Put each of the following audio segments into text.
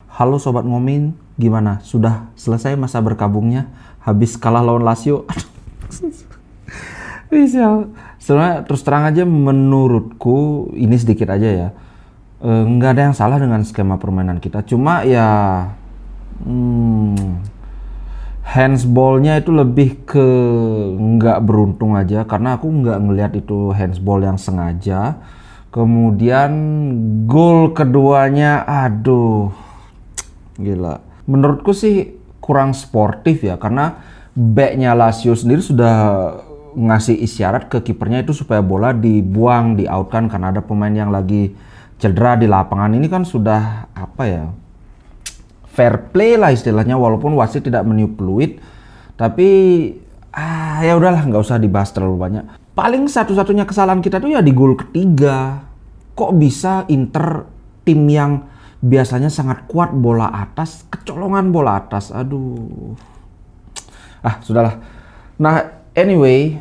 Halo Sobat Ngomin, gimana? Sudah selesai masa berkabungnya? Habis kalah lawan Lazio? Bisa. Sebenarnya terus terang aja menurutku, ini sedikit aja ya. Nggak ada yang salah dengan skema permainan kita. Cuma ya handsballnya itu lebih ke nggak beruntung aja. Karena aku nggak ngelihat itu handsball yang sengaja. Kemudian gol keduanya, aduh, gila. Menurutku sih kurang sportif ya, karena backnya Lazio sendiri sudah ngasih isyarat ke kipernya itu supaya bola dibuang, di out kan, karena ada pemain yang lagi cedera di lapangan. Ini kan sudah apa ya, fair play lah istilahnya, walaupun wasit tidak meniup peluit, tapi ya udahlah, nggak usah dibahas terlalu banyak. Paling satu-satunya kesalahan kita tuh ya di gol ketiga. Kok bisa Inter, tim yang biasanya sangat kuat bola atas, kecolongan bola atas. Aduh. Sudahlah. Nah, anyway,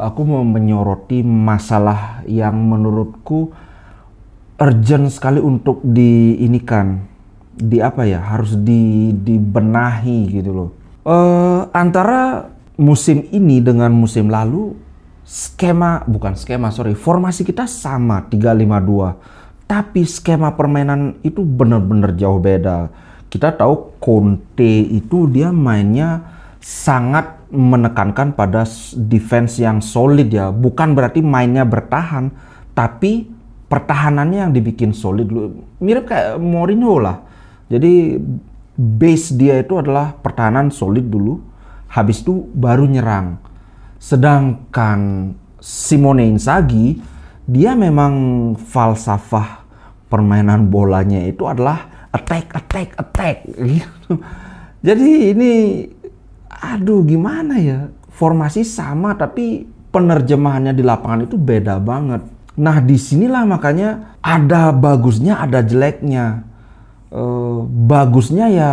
aku mau menyoroti masalah yang menurutku urgent sekali untuk harus dibenahi gitu loh. Antara musim ini dengan musim lalu, formasi kita sama 3-5-2. Tapi skema permainan itu benar-benar jauh beda. Kita tahu Conte itu dia mainnya sangat menekankan pada defense yang solid ya. Bukan berarti mainnya bertahan, tapi pertahanannya yang dibikin solid. Mirip kayak Mourinho lah. Jadi base dia itu adalah pertahanan solid dulu, habis itu baru nyerang. Sedangkan Simone Inzaghi, dia memang falsafah permainan bolanya itu adalah attack gitu. Jadi ini gimana ya, formasi sama tapi penerjemahannya di lapangan itu beda banget. Nah, disinilah makanya ada bagusnya ada jeleknya. Bagusnya ya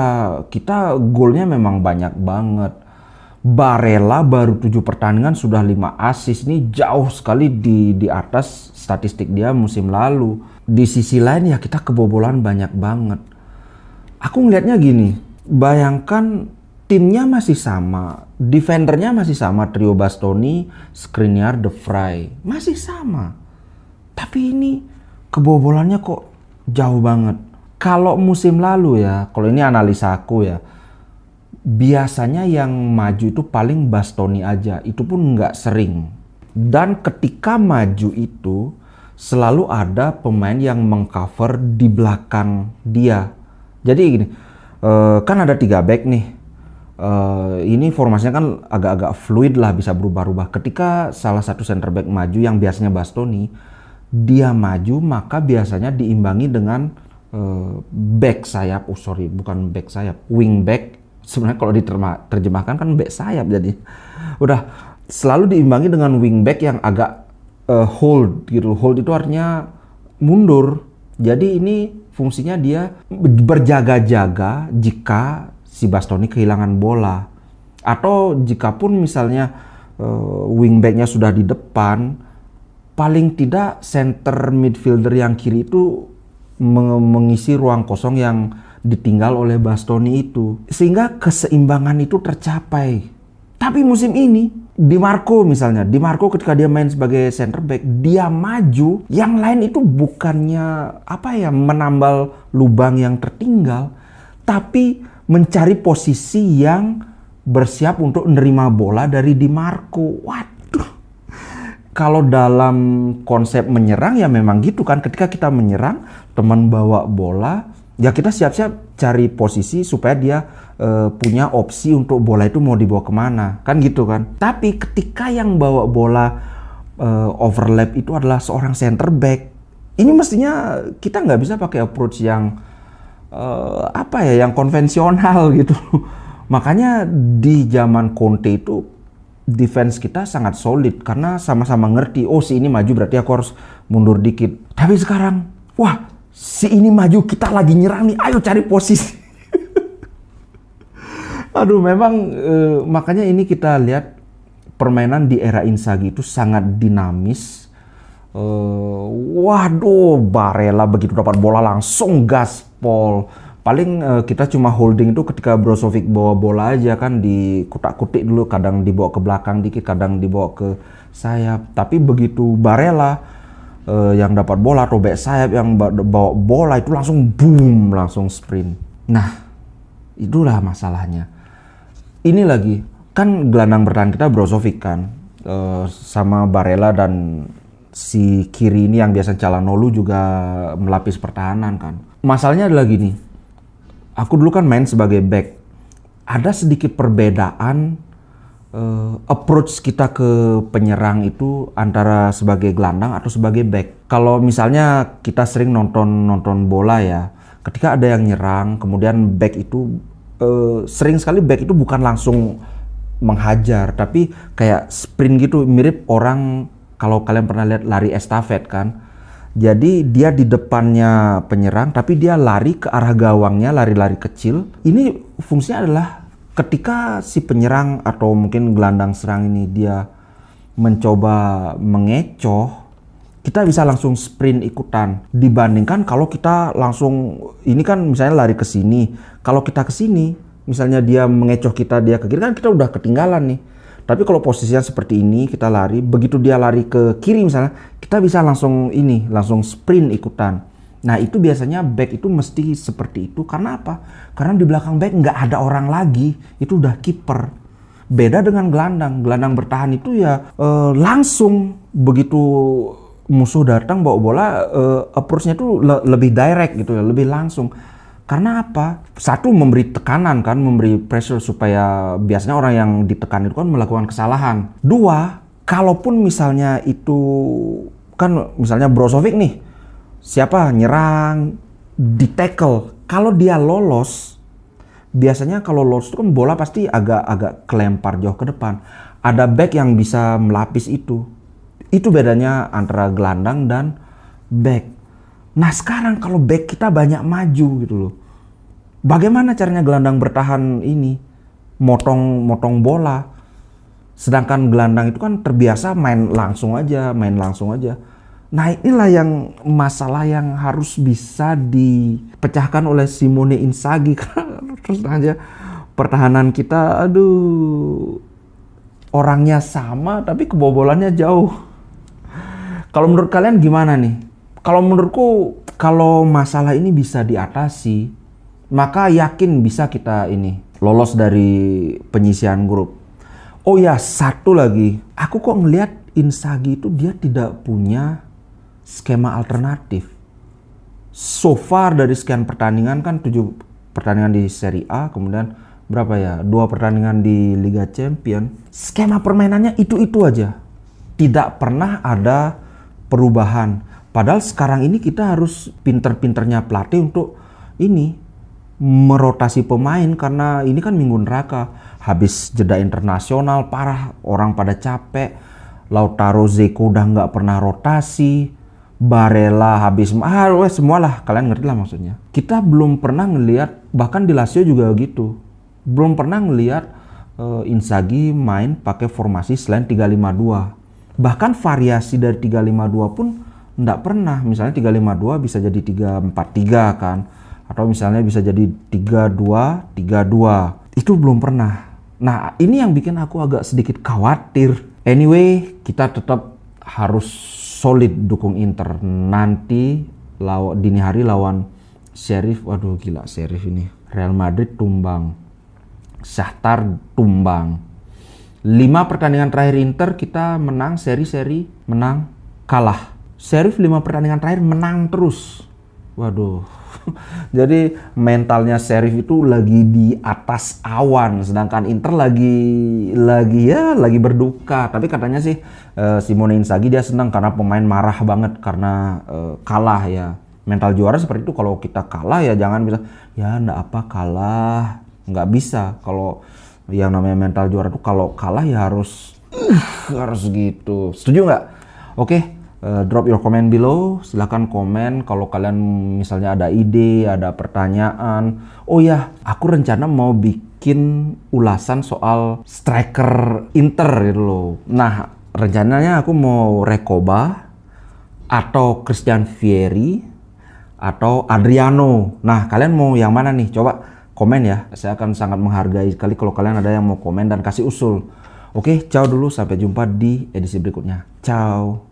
kita golnya memang banyak banget. Barella baru 7 pertandingan sudah 5 assist, ini jauh sekali di atas statistik dia musim lalu. Di sisi lain ya kita kebobolan banyak banget. Aku ngelihatnya gini, bayangkan timnya masih sama, defendernya masih sama, trio Bastoni, Skriniar, De Vrij, masih sama. Tapi ini kebobolannya kok jauh banget. Kalau musim lalu ya, kalau ini analisa aku ya, biasanya yang maju itu paling Bastoni aja, itu pun nggak sering. Dan ketika maju itu selalu ada pemain yang mengcover di belakang dia. Jadi gini, kan ada 3 back nih. Ini formasinya kan agak-agak fluid lah, bisa berubah-ubah. Ketika salah satu center back maju yang biasanya Bastoni, dia maju maka biasanya diimbangi dengan wing back. Sebenarnya kalau diterjemahkan kan back sayap, jadi udah selalu diimbangi dengan wingback yang agak hold gitu. Hold itu artinya mundur. Jadi ini fungsinya dia berjaga-jaga jika si Bastoni kehilangan bola, atau jika pun misalnya wingbacknya sudah di depan, paling tidak center midfielder yang kiri itu mengisi ruang kosong yang ditinggal oleh Bastoni itu, sehingga keseimbangan itu tercapai. Tapi musim ini Di Marco ketika dia main sebagai center back, dia maju, yang lain itu bukannya menambal lubang yang tertinggal, tapi mencari posisi yang bersiap untuk menerima bola dari Di Marco. Waduh, kalau dalam konsep menyerang ya memang gitu kan, ketika kita menyerang, teman bawa bola, ya kita siap-siap cari posisi supaya dia punya opsi untuk bola itu mau dibawa kemana, kan gitu kan. Tapi ketika yang bawa bola overlap itu adalah seorang center back, ini mestinya kita nggak bisa pakai approach yang yang konvensional gitu. Makanya di zaman Conte itu defense kita sangat solid karena sama-sama ngerti, oh si ini maju berarti aku harus mundur dikit. Tapi sekarang, wah, si ini maju, kita lagi nyerang nih, ayo cari posisi. Aduh, memang makanya ini kita lihat permainan di era Inzaghi itu sangat dinamis. Waduh, Barella begitu dapat bola langsung gaspol. Paling kita cuma holding itu ketika Brozovic bawa bola aja kan, di kutak-kutik dulu, kadang dibawa ke belakang dikit, kadang dibawa ke sayap. Tapi begitu Barella yang dapat bola atau back sayap yang bawa bola itu langsung boom, langsung sprint. Nah, itulah masalahnya. Ini lagi, kan gelandang bertahan kita Brozovic kan, sama Barella dan si kiri ini yang biasa Calhanoglu juga melapis pertahanan kan. Masalahnya adalah gini, aku dulu kan main sebagai back. Ada sedikit perbedaan approach kita ke penyerang itu antara sebagai gelandang atau sebagai back. Kalau misalnya kita sering nonton bola ya, ketika ada yang nyerang, kemudian back itu sering sekali back itu bukan langsung menghajar, tapi kayak sprint gitu, mirip orang kalau kalian pernah lihat lari estafet kan. Jadi dia di depannya penyerang, tapi dia lari ke arah gawangnya, lari-lari kecil. Ini fungsinya adalah ketika si penyerang atau mungkin gelandang serang ini dia mencoba mengecoh, kita bisa langsung sprint ikutan. Dibandingkan kalau kita langsung, ini kan misalnya lari ke sini, kalau kita ke sini, misalnya dia mengecoh kita, dia ke kiri, kan kita udah ketinggalan nih. Tapi kalau posisinya seperti ini, kita lari, begitu dia lari ke kiri misalnya, kita bisa langsung sprint ikutan. Nah itu biasanya back itu mesti seperti itu. Karena apa? Karena di belakang back nggak ada orang lagi, itu udah kiper. Beda dengan gelandang bertahan itu ya langsung begitu musuh datang bawa bola, approach-nya itu lebih direct gitu ya, lebih langsung. Karena apa? Satu, memberi tekanan kan, memberi pressure supaya biasanya orang yang ditekan itu kan melakukan kesalahan. Dua, kalaupun misalnya itu kan misalnya Brozovic nih, siapa nyerang, di tackle, kalau dia lolos, biasanya kalau lolos itu kan bola pasti agak kelempar jauh ke depan. Ada back yang bisa melapis itu. Itu bedanya antara gelandang dan back. Nah sekarang kalau back kita banyak maju gitu loh. Bagaimana caranya gelandang bertahan ini motong bola? Sedangkan gelandang itu kan terbiasa main langsung aja. Nah inilah yang masalah yang harus bisa dipecahkan oleh Simone Inzaghi. Terus aja pertahanan kita, orangnya sama tapi kebobolannya jauh. Kalau menurut kalian gimana nih? Kalau menurutku, kalau masalah ini bisa diatasi, maka yakin bisa kita ini lolos dari penyisihan grup. Oh ya, satu lagi, aku kok ngelihat Inzaghi itu dia tidak punya skema alternatif. So far dari sekian pertandingan kan 7 pertandingan di Serie A, kemudian berapa ya? 2 pertandingan di Liga Champions. Skema permainannya itu aja. Tidak pernah ada perubahan. Padahal sekarang ini kita harus pinter-pinternya pelatih untuk ini merotasi pemain, karena ini kan minggu neraka. Habis jeda internasional parah, orang pada capek. Lautaro Zeko udah nggak pernah rotasi. Barella habis, semualah, kalian ngerti lah maksudnya. Kita belum pernah ngelihat, bahkan di Lazio juga gitu. Belum pernah ngelihat Inzaghi main pakai formasi selain 3-5-2. Bahkan variasi dari 3-5-2 pun nggak pernah. Misalnya 3-5-2 bisa jadi 3-4-3 kan. Atau misalnya bisa jadi 3-2-3-2. Itu belum pernah. Nah ini yang bikin aku agak sedikit khawatir. Anyway, kita tetap harus solid dukung Inter. Nanti dini hari lawan Sheriff. Waduh gila, Sheriff ini. Real Madrid tumbang. Shakhtar tumbang. 5 pertandingan terakhir Inter kita menang, seri-seri menang, kalah. Sheriff 5 pertandingan terakhir menang terus. Waduh. Jadi mentalnya Sheriff itu lagi di atas awan, sedangkan Inter lagi berduka. Tapi katanya sih Simone Inzaghi dia senang karena pemain marah banget karena kalah ya. Mental juara seperti itu, kalau kita kalah ya jangan bisa ya enggak apa kalah. Nggak bisa. Kalau yang namanya mental juara tuh kalau kalah ya harus gitu. Setuju nggak? Oke. Drop your comment below, silahkan komen kalau kalian misalnya ada ide, ada pertanyaan. Oh ya, aku rencana mau bikin ulasan soal striker Inter gitu loh. Nah, rencananya aku mau Recoba atau Christian Vieri atau Adriano. Nah, kalian mau yang mana nih? Coba komen ya. Saya akan sangat menghargai sekali kalau kalian ada yang mau komen dan kasih usul. Oke, ciao dulu. Sampai jumpa di edisi berikutnya. Ciao.